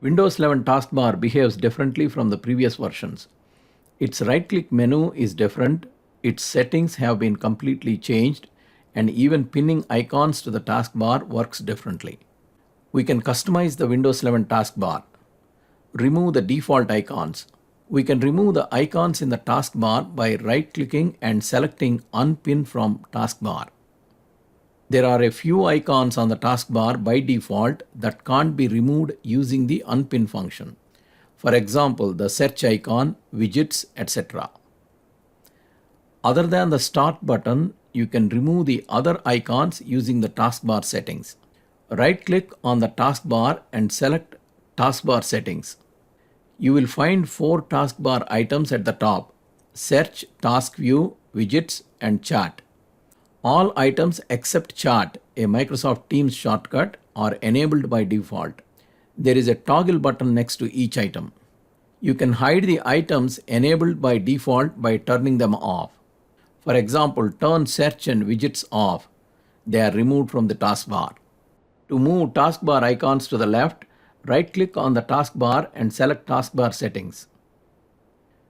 Windows 11 taskbar behaves differently from the previous versions. Its right-click menu is different, its settings have been completely changed, and even pinning icons to the taskbar works differently. We can customize the Windows 11 taskbar. Remove the default icons. We can remove the icons in the taskbar by right-clicking and selecting Unpin from taskbar. There are a few icons on the taskbar by default that can't be removed using the Unpin function. For example, the search icon, widgets, etc. Other than the Start button, you can remove the other icons using the taskbar settings. Right-click on the taskbar and select Taskbar Settings. You will find 4 taskbar items at the top: Search, Task View, Widgets, and Chat. All items except Chat, a Microsoft Teams shortcut, are enabled by default. There is a toggle button next to each item. You can hide the items enabled by default by turning them off. For example, turn Search and Widgets off. They are removed from the taskbar. To move taskbar icons to the left, right-click on the taskbar and select Taskbar Settings.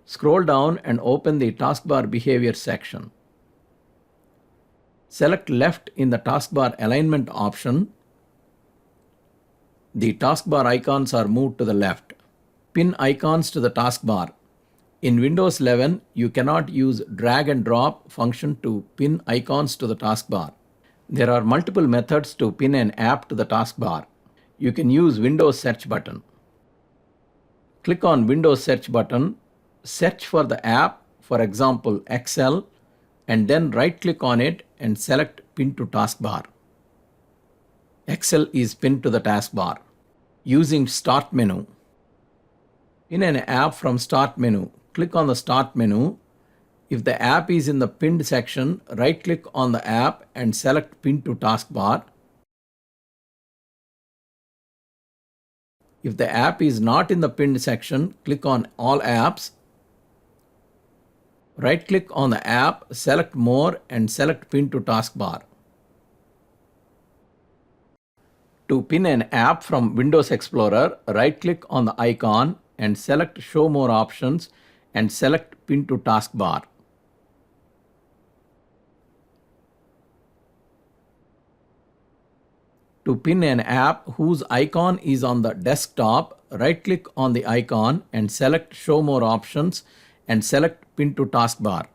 Scroll down and open the Taskbar Behavior section. Select Left in the Taskbar Alignment option. The taskbar icons are moved to the left. Pin icons to the taskbar. In Windows 11, you cannot use drag and drop function to pin icons to the taskbar. There are multiple methods to pin an app to the taskbar. You can use Windows Search button. Click on Windows Search button, search for the app, for example Excel, and then right-click on it and select Pin to Taskbar. Excel is pinned to the taskbar. Using Start menu. Pin an app from Start menu. Click on the Start menu. If the app is in the pinned section, right-click on the app and select Pin to Taskbar. If the app is not in the pinned section, click on All Apps. Right-click on the app, select More and select Pin to Taskbar. To pin an app from Windows Explorer, right-click on the icon and select Show More Options and select Pin to Taskbar. To pin an app whose icon is on the desktop, right-click on the icon and select Show More Options and select Pin to Taskbar.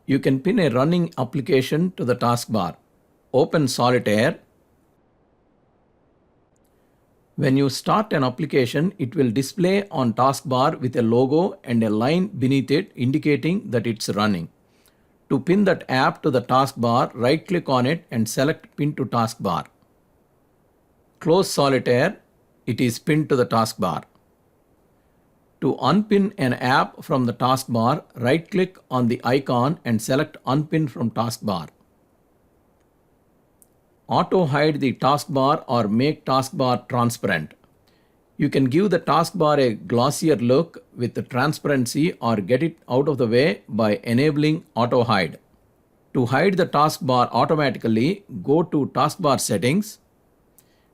You can pin a running application to the taskbar. Open Solitaire. When you start an application, it will display on taskbar with a logo and a line beneath it indicating that it's running. To pin that app to the taskbar, right-click on it and select Pin to Taskbar. Close Solitaire. It is pinned to the taskbar. To unpin an app from the taskbar, right-click on the icon and select Unpin from taskbar. Auto-hide the taskbar or make taskbar transparent. You can give the taskbar a glossier look with the transparency or get it out of the way by enabling Auto-hide. To hide the taskbar automatically, go to Taskbar Settings.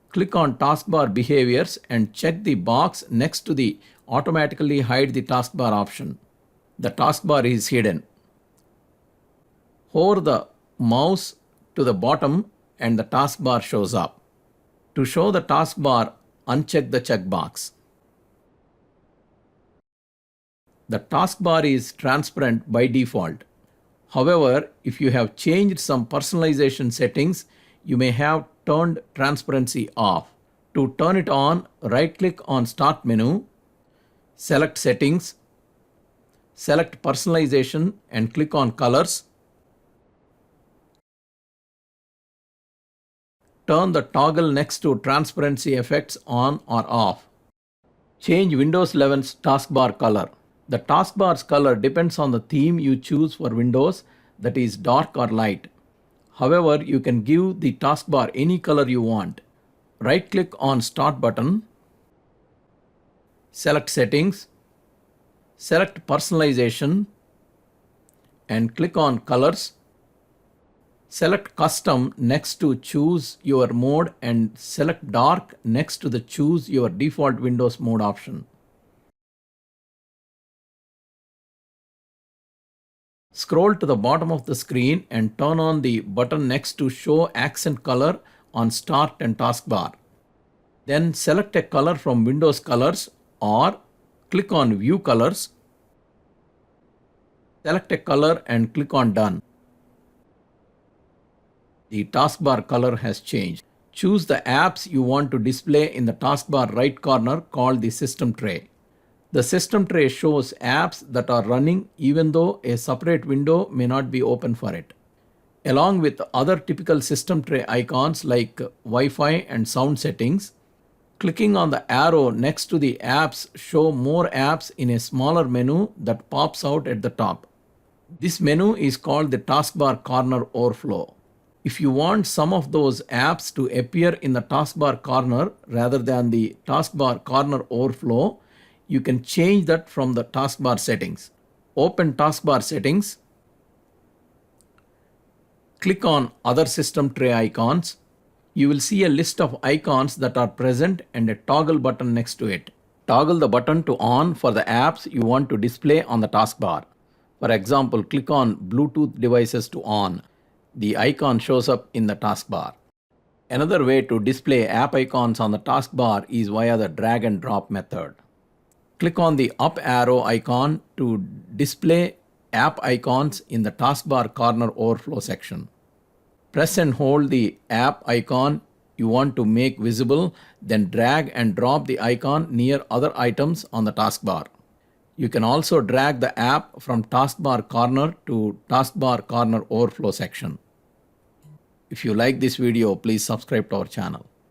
Click on Taskbar Behaviors and check the box next to the Automatically Hide the Taskbar option. The taskbar is hidden. Hover the mouse to the bottom and the taskbar shows up. To show the taskbar, uncheck the checkbox. The taskbar is transparent by default. However, if you have changed some personalization settings, you may have turned transparency off. To turn it on, right-click on Start menu, select Settings, select Personalization and click on Colors. Turn the toggle next to Transparency Effects on or off. Change Windows 11's taskbar color. The taskbar's color depends on the theme you choose for Windows, that is dark or light. However, you can give the taskbar any color you want. Right-click on Start button, select Settings, select Personalization, and click on Colors. Select Custom next to Choose Your Mode and select Dark next to the Choose Your Default Windows Mode option. Scroll to the bottom of the screen and turn on the button next to Show Accent Color on Start and Taskbar. Then select a color from Windows Colors or click on View Colors. Select a color and click on Done. The taskbar color has changed. Choose the apps you want to display in the taskbar right corner called the System Tray. The System Tray shows apps that are running even though a separate window may not be open for it. Along with other typical System Tray icons like Wi-Fi and sound settings, clicking on the arrow next to the apps show more apps in a smaller menu that pops out at the top. This menu is called the Taskbar Corner Overflow. If you want some of those apps to appear in the taskbar corner rather than the taskbar corner overflow, you can change that from the taskbar settings. Open taskbar settings. Click on Other System Tray icons. You will see a list of icons that are present and a toggle button next to it. Toggle the button to on for the apps you want to display on the taskbar. For example, click on Bluetooth devices to on. The icon shows up in the taskbar. Another way to display app icons on the taskbar is via the drag and drop method. Click on the up arrow icon to display app icons in the taskbar corner overflow section. Press and hold the app icon you want to make visible, then drag and drop the icon near other items on the taskbar. You can also drag the app from taskbar corner to taskbar corner overflow section. If you like this video, please subscribe to our channel.